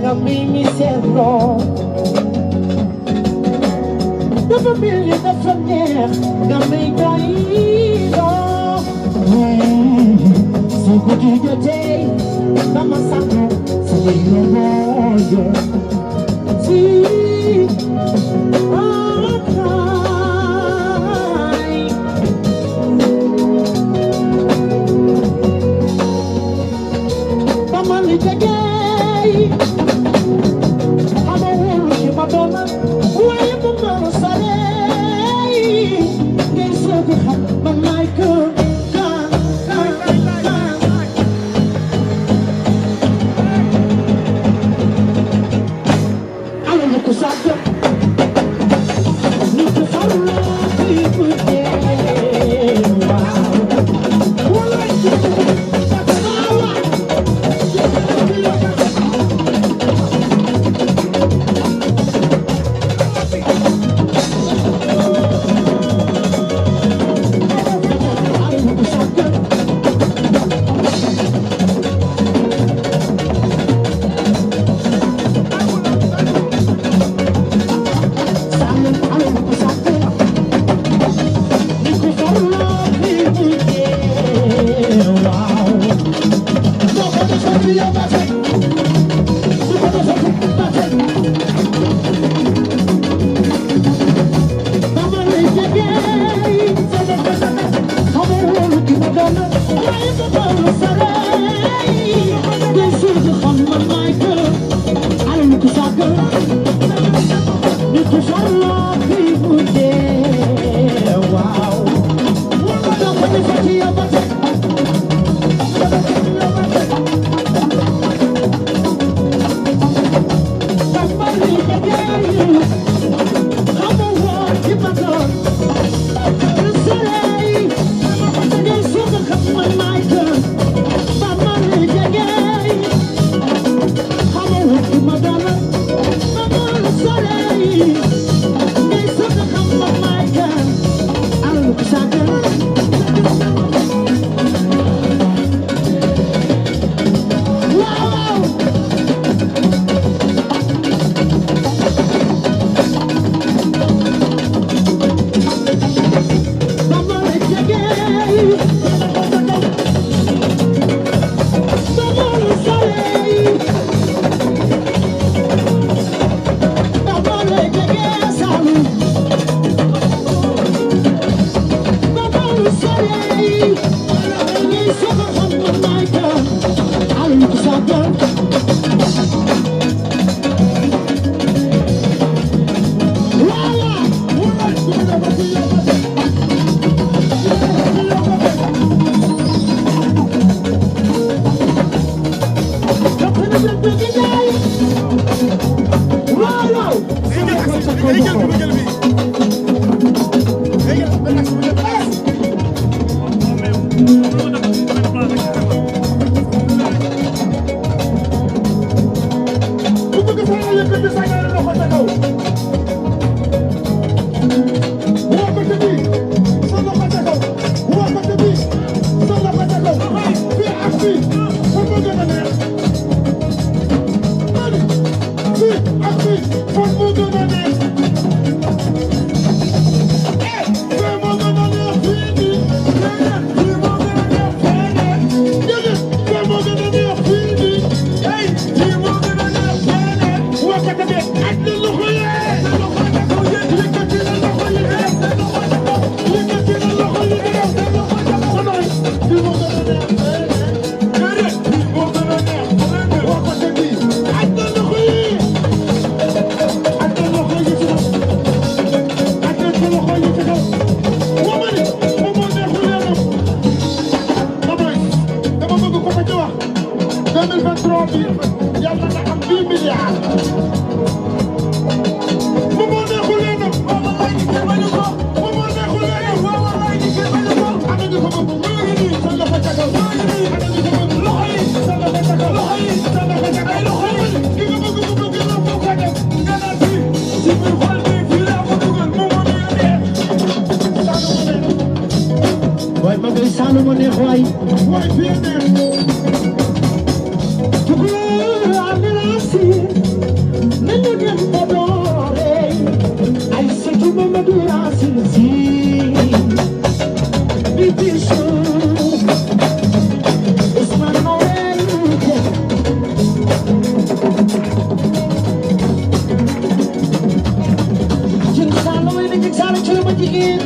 Cammini serrò da famiglia da famiglia cammini caído se cuido de da massacro se eu voglio sì Mama li cheguei Madonna, why you gonna say? Guess what? But my girl, I don't look as I Salomo ne xoy way fi ne tukul amirasi nañu dem ba doore ay setu Mamadou Racine si bi bisu Ousmane Noël jin Salomo ne jik Salomo ci ma jigéen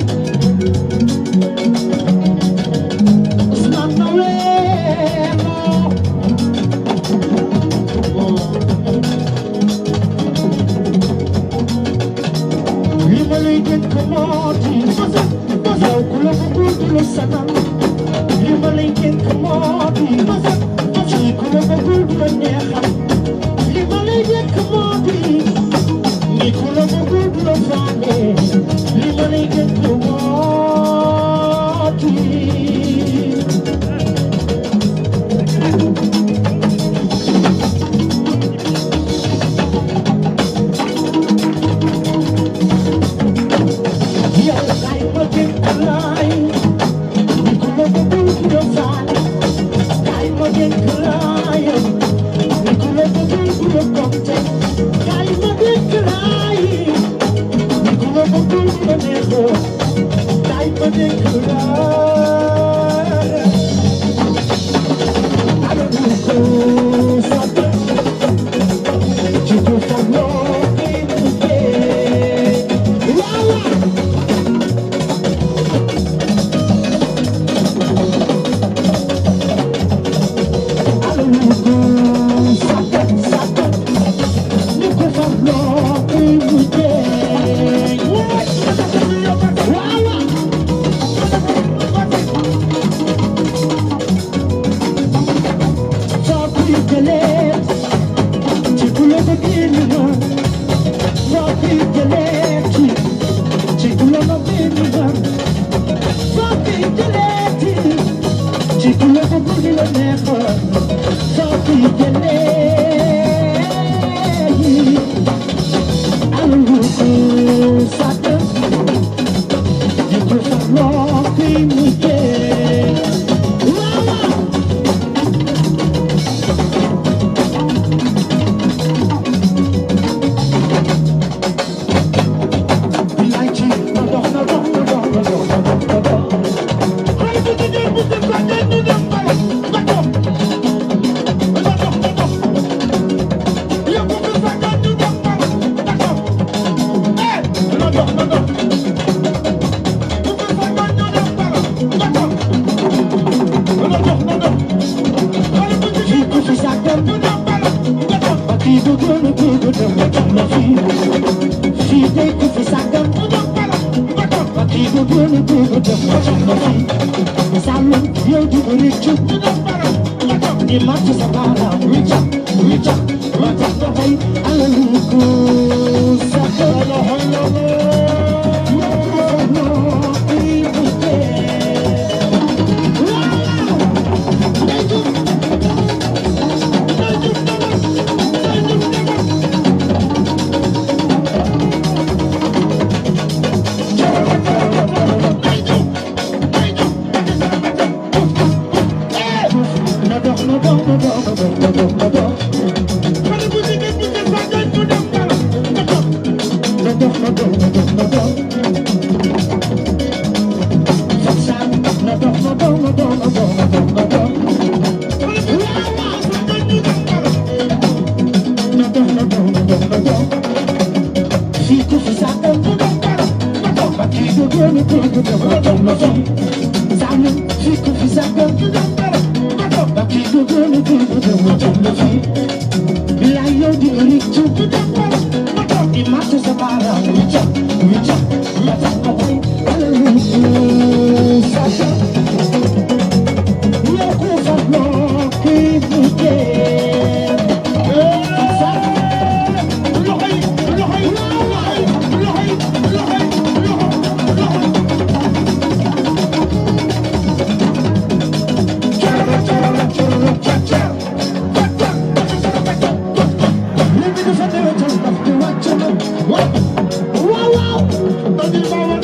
Wow, wow.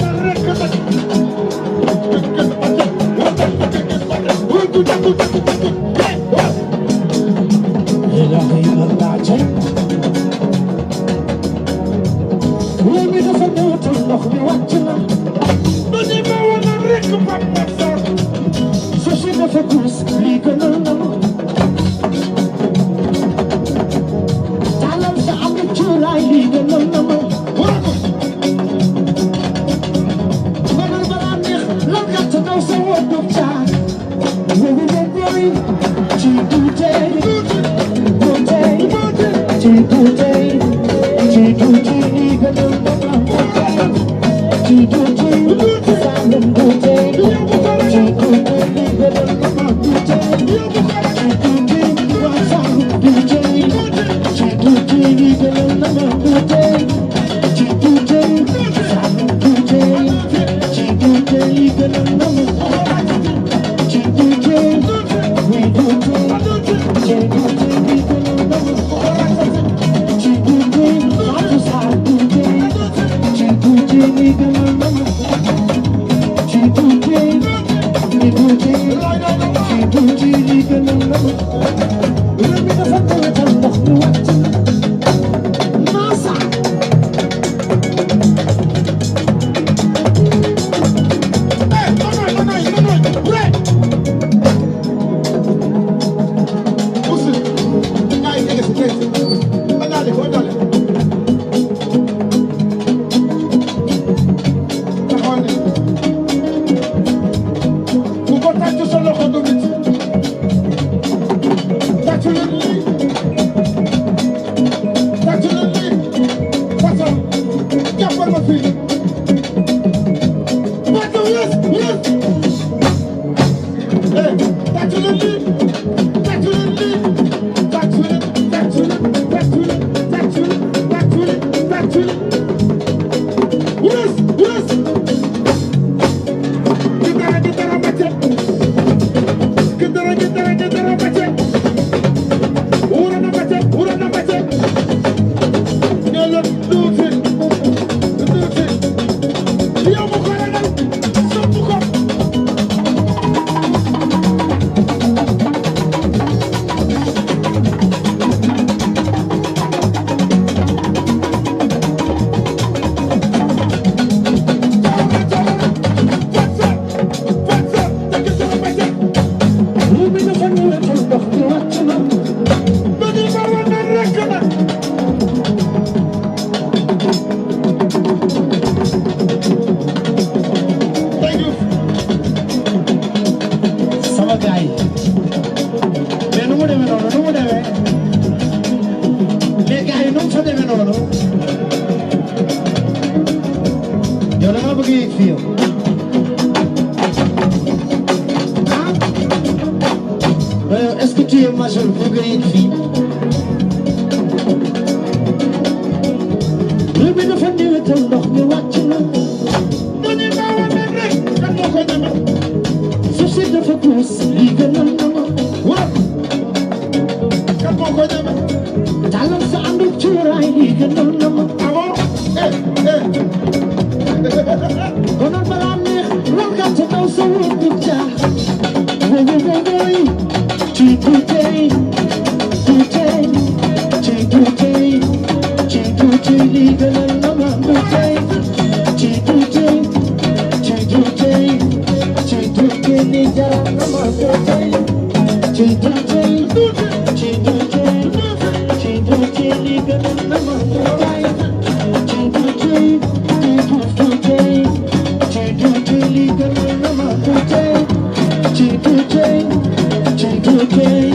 wàcc na du ni ma wana rek pap ma sax su si dafa guus lii gënal na ma taalal sa am cuuraay lii gënal na ma mënal balaa neex lan gàtt daw sa wóotu caag wóobu boy ci tuute ci tuute ci tuute lii gënal na ma ci tuute sàngam tuute ci tuute lii gënal na ma tuute ci tuute waa sàngam tuute ci tuute lii gënal na ma tuute ci tuute sàngam tuute ci tuute lii gënal na ma ci tuute muy tuute ci tuute lii gënal na ma ci tuute Fatou Sarr tuute ci tuute lii gënal na ma ci tuute muy tuute ci tuute lii gënal na ma réew mi dafa tawatal ndox mi wàcc na Massa est-ce que tu es majeur pour nga yegg fii réew mi dafa néewatal ndox mi wàcc na du ni ma wane rek kan moo ko ñeme suuf si dafa puus lii gënal na ma waaw kan moo ko ñeme tàllal sa àndu cuuraay lii gënal na ma amoo konoon balaa neex lan gàtt daw sa wóor du caax woy ci tuute ci tuute ci tuute lii gënal na ma tuute ci tuute ci tuute ci tuute lii jaral na ma tuute ci tuute ci tuute ci tuute lii gënal na ma tuute ci tuute ci tuute lii gënal na ma tuute ci tuute.